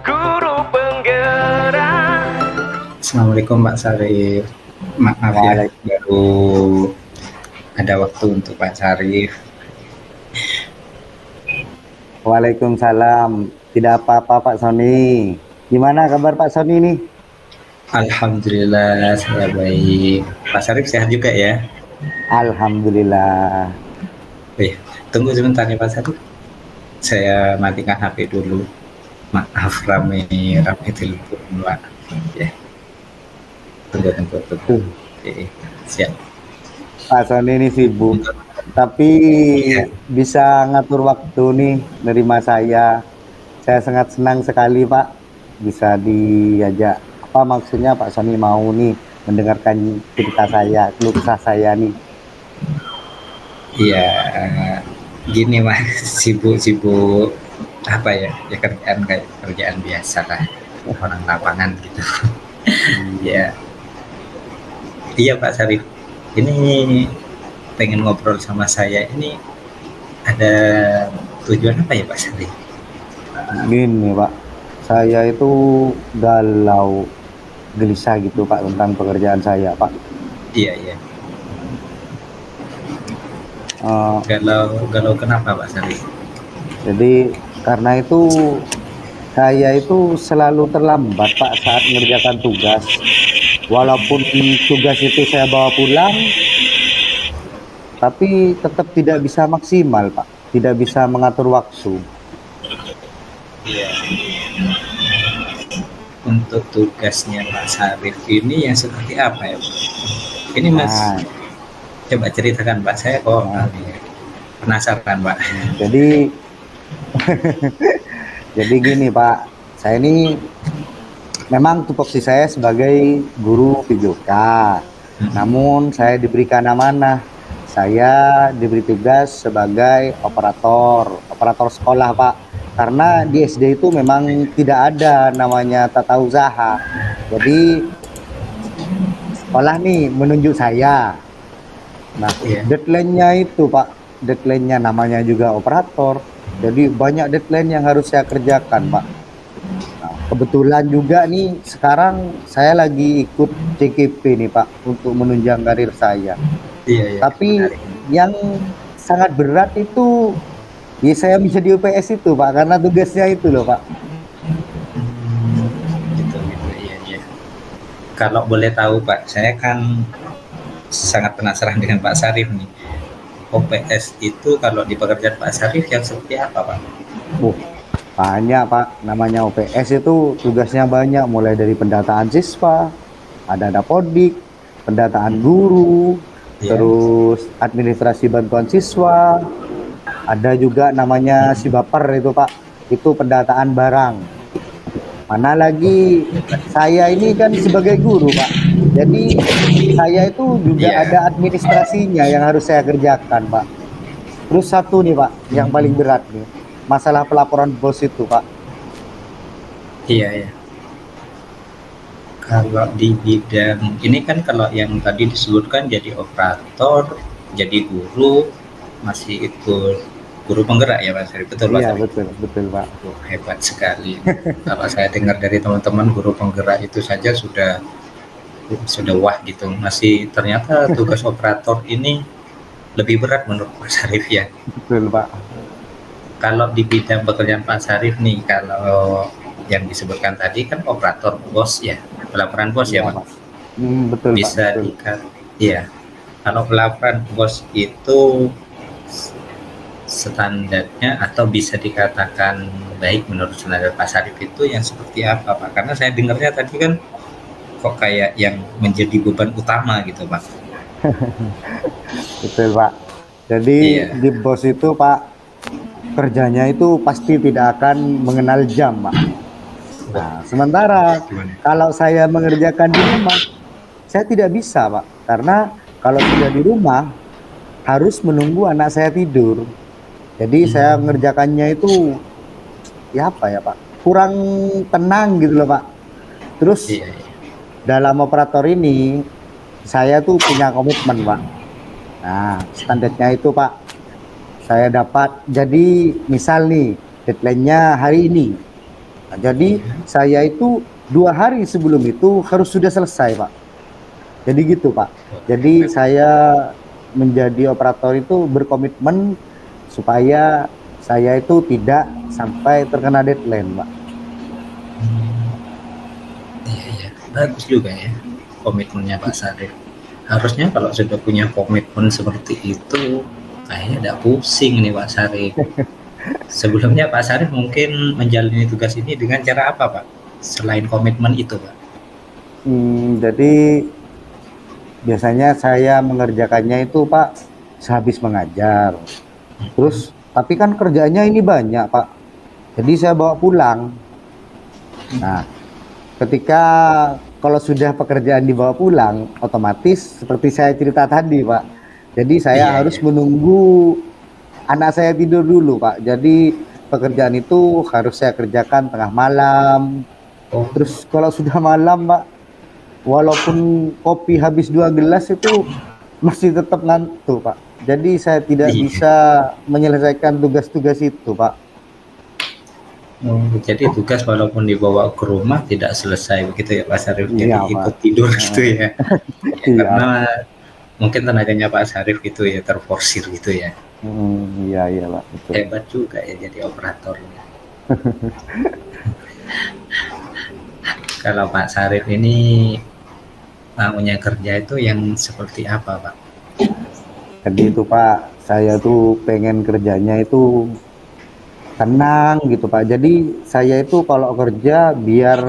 Guru penggerak. Assalamualaikum Pak Sarif. Maaf ya, baru ada waktu untuk Pak Sarif. Waalaikumsalam. Tidak apa-apa Pak Sony. Gimana kabar Pak Sony nih? Alhamdulillah saya baik. Pak Sarif sehat juga ya? Alhamdulillah. Tunggu sebentar ya Pak Sarif. Saya matikan HP dulu. Maaf rame telepon Pak. Ya. Tunggu. Oke, siap. Pak Sony ini sibuk, tapi bisa ngatur waktu nih nerima saya. Saya sangat senang sekali Pak bisa diajak. Apa maksudnya Pak Sony mau nih mendengarkan cerita saya, keluh kesah saya nih. Iya, gini Mas, sibuk apa ya? Ya kerjaan biasa lah, orang lapangan gitu. Ya, iya Pak Sarif. Ini pengen ngobrol sama saya. Ini ada tujuan apa ya Pak Sarif? Gini Pak, saya itu galau, gelisah gitu Pak tentang pekerjaan saya Pak. Iya. Galau kenapa Pak Sarif? Jadi karena itu saya itu selalu terlambat Pak saat mengerjakan tugas. Walaupun tugas itu saya bawa pulang, tapi tetap tidak bisa maksimal Pak, tidak bisa mengatur waktu. Iya. Untuk tugasnya Pak Sarif ini yang seperti apa ya Pak? Ini Mas, coba ceritakan Pak, saya kok penasaran Pak. Jadi jadi gini Pak, saya ini memang tupoksi saya sebagai guru videoka. Namun saya diberikan amanah, saya diberi tugas sebagai operator sekolah Pak. Karena di SD itu memang tidak ada namanya tata usaha. Jadi sekolah nih menunjuk saya. Nah, deadline-nya itu Pak, deadline-nya namanya juga operator. Jadi banyak deadline yang harus saya kerjakan Pak. Nah, kebetulan juga nih sekarang saya lagi ikut CKP nih Pak untuk menunjang karir saya. Iya. Tapi yang sangat berat itu ya saya menjadi UPS itu Pak, karena tugasnya itu loh Pak. Gitu, iya. Kalau boleh tahu Pak, saya kan sangat penasaran dengan Pak Sarif nih. OPS itu kalau di pekerjaan Pak Sarif yang seperti apa Pak? Banyak Pak, namanya OPS itu tugasnya banyak, mulai dari pendataan siswa, ada dapodik, pendataan guru, terus administrasi bantuan siswa, ada juga namanya Sibaper itu Pak, itu pendataan barang. Mana lagi saya ini kan sebagai guru Pak, jadi saya itu juga ada administrasinya yang harus saya kerjakan Pak. Terus satu nih Pak, yang paling berat nih, masalah pelaporan bos itu Pak. Iya. Kalau di bidang ini kan, kalau yang tadi disebutkan jadi operator, jadi guru, masih ikut guru penggerak ya Pak Sarif, betul Pak? Iya betul Pak. Hebat sekali. Kalau saya dengar dari teman-teman, guru penggerak itu saja sudah wah gitu. Masih ternyata tugas operator ini lebih berat menurut Pak Sarif ya. Betul Pak. Kalau di bidang pekerjaan Pak Sarif nih, kalau yang disebutkan tadi kan operator bos ya, pelaporan bos ya Pak. Betul bisa Pak. Iya. Kalau pelaporan bos itu standarnya atau bisa dikatakan baik menurut standar Pak Sarif itu yang seperti apa Pak? Karena saya dengarnya tadi kan kok kayak yang menjadi beban utama gitu Pak. Betul Pak. Jadi di bos itu Pak, kerjanya itu pasti tidak akan mengenal jam Pak. Nah, sementara kalau saya mengerjakan di rumah, saya tidak bisa Pak, karena kalau sudah di rumah harus menunggu anak saya tidur. Jadi saya mengerjakannya itu ya apa ya Pak, kurang tenang gitu loh Pak. Terus dalam operator ini saya tuh punya komitmen Pak. Nah, standarnya itu Pak, saya dapat, jadi misal nih deadline-nya hari ini. Nah, jadi saya itu 2 hari sebelum itu harus sudah selesai, Pak. Jadi gitu, Pak. Jadi saya menjadi operator itu berkomitmen supaya saya itu tidak sampai terkena deadline, Pak. Iya, iya. Bagus juga ya komitmennya Pak Sarif. Harusnya kalau sudah punya komitmen seperti itu, kayaknya tidak pusing nih Pak Sarif. Sebelumnya Pak Sarif mungkin menjalani tugas ini dengan cara apa Pak? Selain komitmen itu Pak? Jadi biasanya saya mengerjakannya itu, Pak, sehabis mengajar. Terus, tapi kan kerjanya ini banyak, Pak. Jadi saya bawa pulang. Nah, ketika kalau sudah pekerjaan dibawa pulang, otomatis seperti saya cerita tadi, Pak. Jadi saya Iya, harus iya. menunggu anak saya tidur dulu, Pak. Jadi pekerjaan itu harus saya kerjakan tengah malam. Oh, Terus kalau sudah malam, Pak, walaupun kopi habis 2 gelas itu masih tetap ngantuk, Pak. Jadi saya tidak iya. bisa menyelesaikan tugas-tugas itu, Pak. Oh, jadi tugas walaupun dibawa ke rumah tidak selesai begitu ya Pak Sarif. Iya, Jadi Pak. ikut tidur gitu ya. Ya Iya. karena mungkin tenaganya Pak Sarif gitu ya terforsir gitu ya. Iya, iya, Pak. Betul. Hebat juga ya jadi operatornya. Kalau Pak Sarif ini maunya kerja itu yang seperti apa Pak? Jadi itu, Pak, saya tuh pengen kerjanya itu tenang gitu, Pak. Jadi saya itu kalau kerja biar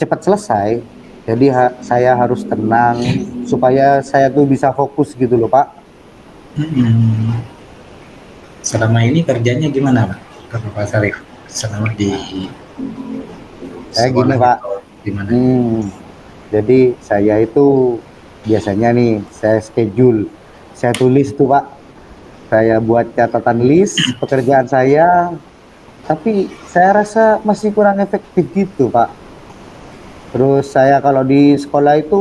cepat selesai. Jadi saya harus tenang supaya saya tuh bisa fokus gitu loh, Pak. Hmm. Selama ini kerjanya gimana Pak? Kalau Pak Sarif selama di Saya gini, sekolah Pak. gitu gimana? Jadi saya itu biasanya nih saya schedule, saya tulis tuh, Pak. Saya buat catatan list pekerjaan saya, tapi saya rasa masih kurang efektif gitu, Pak. Terus saya kalau di sekolah itu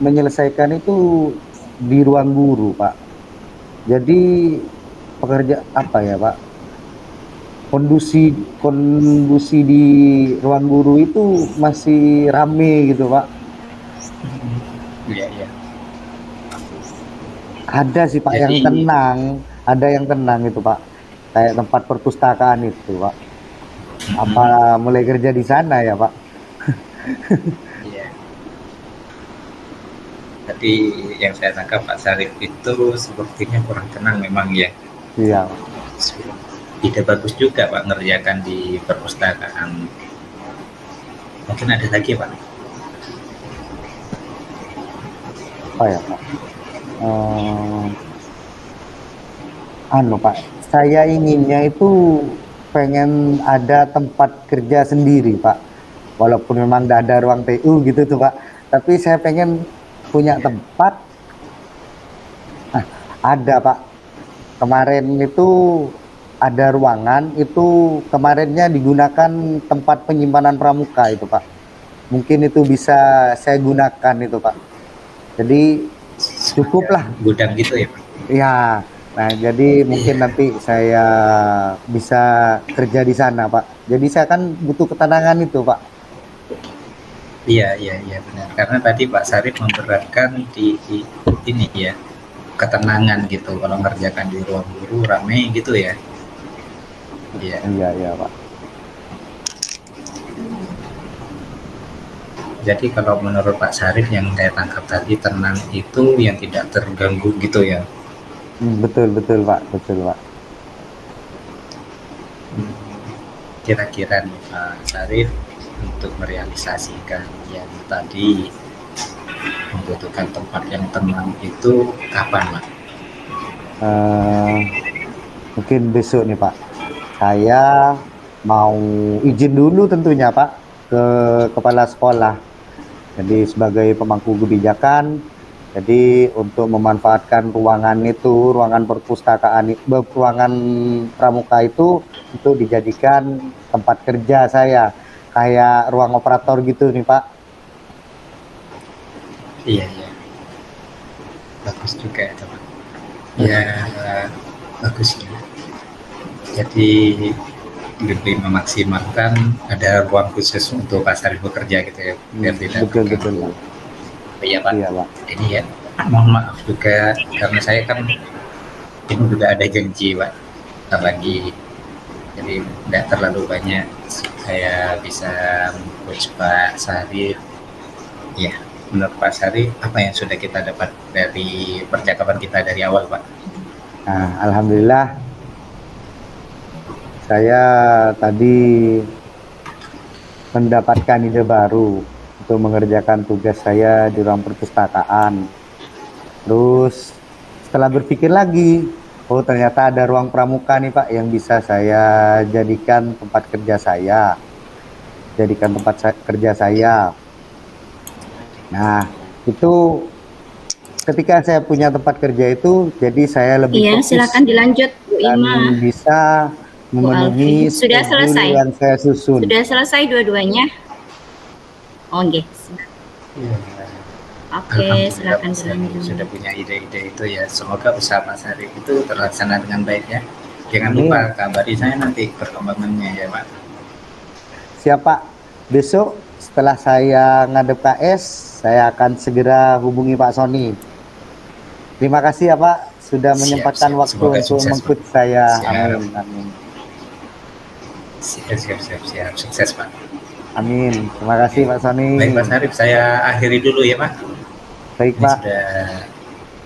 menyelesaikan itu di ruang guru, Pak. Jadi pekerja apa ya, Pak? Kondusi kondusi di ruang guru itu masih rame gitu, Pak. Iya, iya. Ada sih, Pak, yang Jadi tenang, ada yang tenang itu, Pak. Kayak tempat perpustakaan itu, Pak. Apa mulai kerja di sana ya, Pak? iya. Tadi yang saya tangkap Pak Sarif itu sepertinya kurang tenang memang ya. Iya. Tidak bagus juga Pak ngerjakan di perpustakaan. Mungkin ada lagi Pak. Apa ya, Pak? Pak, saya inginnya itu pengen ada tempat kerja sendiri, Pak. Walaupun memang tidak ada ruang TU gitu tuh, Pak. Tapi saya pengen punya tempat. Ada, Pak. Kemarin itu ada ruangan, itu kemarinnya digunakan tempat penyimpanan pramuka itu, Pak. Mungkin itu bisa saya gunakan itu, Pak. Jadi cukuplah. Gudang gitu ya Pak. Ya, nah jadi mungkin nanti saya bisa kerja di sana, Pak. Jadi saya kan butuh ketenangan itu, Pak. Iya, iya, iya benar. Karena tadi Pak Sarif memberatkan di ini ya, ketenangan gitu. Kalau ngerjakan di ruang guru rame gitu ya. Iya. Iya, iya, Pak. Jadi kalau menurut Pak Sarif yang saya tangkap tadi tenang itu yang tidak terganggu gitu ya. Betul, betul, Pak. Betul, Pak. Kira-kira nih Pak Sarif untuk merealisasikan yang tadi membutuhkan tempat yang tenang itu kapan Pak? Mungkin besok nih, Pak. Saya mau izin dulu tentunya, Pak, ke kepala sekolah. Jadi sebagai pemangku kebijakan, jadi untuk memanfaatkan ruangan itu, ruangan perpustakaan, ruangan pramuka itu untuk dijadikan tempat kerja saya, kayak ruang operator gitu nih, Pak. Iya, iya. Bagus juga ya teman. Ya bagus ya. Jadi lebih memaksimalkan ada ruang khusus untuk Pak Sarif bekerja gitu ya, biar tidak Betul terganggu. Pak. Iya Pak. Iya Pak. Ini ya, mohon maaf juga karena saya kan ini juga ada janji Pak, bentar lagi. Jadi tidak terlalu banyak saya bisa coach Pak Sarif. Ya, menurut Pak Sarif apa yang sudah kita dapat dari percakapan kita dari awal Pak? Nah, alhamdulillah saya tadi mendapatkan ide baru untuk mengerjakan tugas saya di ruang perpustakaan. Terus setelah berpikir lagi, oh ternyata ada ruang pramuka nih Pak yang bisa saya jadikan tempat kerja saya. Kerja saya. Nah, itu ketika saya punya tempat kerja itu, jadi saya lebih Iya, fokus silakan dilanjut Bu dan Ima. bisa memenuhi Alfi. Sudah schedule selesai? yang saya susun. Sudah selesai dua-duanya? Oke. Oke, silakan Pak Sarif dilanjut. sudah punya ide-ide itu ya. Semoga usaha Pak Sarif itu terlaksana dengan baik ya. Jangan Amin. lupa kabari saya nanti perkembangannya ya Pak. Siapa? Besok setelah saya ngadep KS, saya akan segera hubungi Pak Sony. Terima kasih ya Pak sudah Siap, menyempatkan siap. waktu Semoga untuk sukses, mengikut Pak. saya. Siap. Amin, amin. Siap. Sukses Pak. Amin. Terima kasih Pak Sony. Baik Pak Sarif, saya akhiri dulu ya Pak. Baik Ini Pak. sudah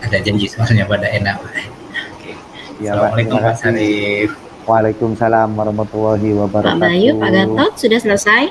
ada janji sebenarnya pada enak. Oke. Ya, Pak. Assalamualaikum Terima Pak kasih. Sarif. Waalaikumsalam warahmatullahi Pak wabarakatuh. Bayu, Pak Gatot, sudah selesai?